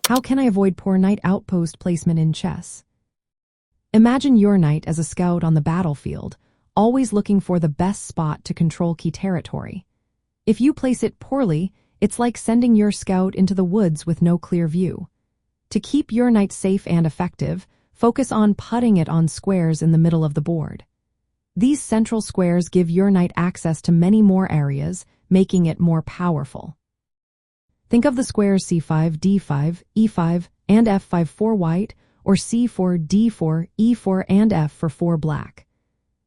How can I avoid poor knight outpost placement in chess? Imagine your knight as a scout on the battlefield, always looking for the best spot to control key territory. If you place it poorly, it's like sending your scout into the woods with no clear view. To keep your knight safe and effective, focus on putting it on squares in the middle of the board. These central squares give your knight access to many more areas, making it more powerful. Think of the squares c5, d5, e5, and f5 for white, or c4, d4, e4, and f for 4 black.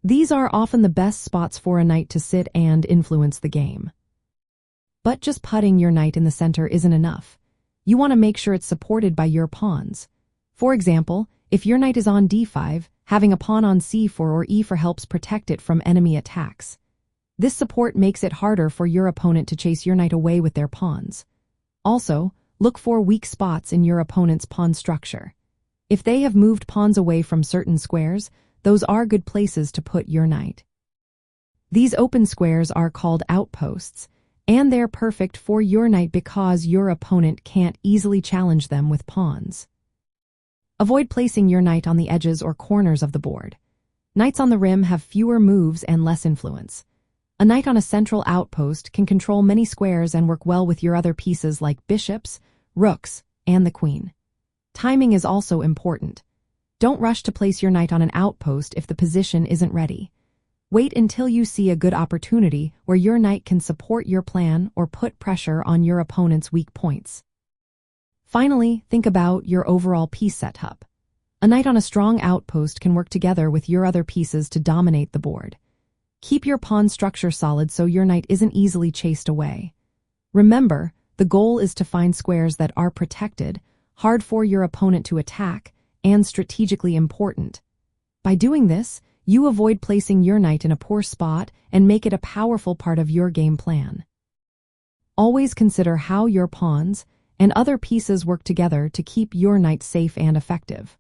These are often the best spots for a knight to sit and influence the game. But just putting your knight in the center isn't enough. You want to make sure it's supported by your pawns. For example, if your knight is on d5, having a pawn on c4 or e4 helps protect it from enemy attacks. This support makes it harder for your opponent to chase your knight away with their pawns. Also, look for weak spots in your opponent's pawn structure. If they have moved pawns away from certain squares, those are good places to put your knight. These open squares are called outposts, and they're perfect for your knight because your opponent can't easily challenge them with pawns. Avoid placing your knight on the edges or corners of the board. Knights on the rim have fewer moves and less influence. A knight on a central outpost can control many squares and work well with your other pieces like bishops, rooks, and the queen. Timing is also important. Don't rush to place your knight on an outpost if the position isn't ready. Wait until you see a good opportunity where your knight can support your plan or put pressure on your opponent's weak points. Finally, think about your overall piece setup. A knight on a strong outpost can work together with your other pieces to dominate the board. Keep your pawn structure solid so your knight isn't easily chased away. Remember, the goal is to find squares that are protected, hard for your opponent to attack, and strategically important. By doing this, you avoid placing your knight in a poor spot and make it a powerful part of your game plan. Always consider how your pawns and other pieces work together to keep your knight safe and effective.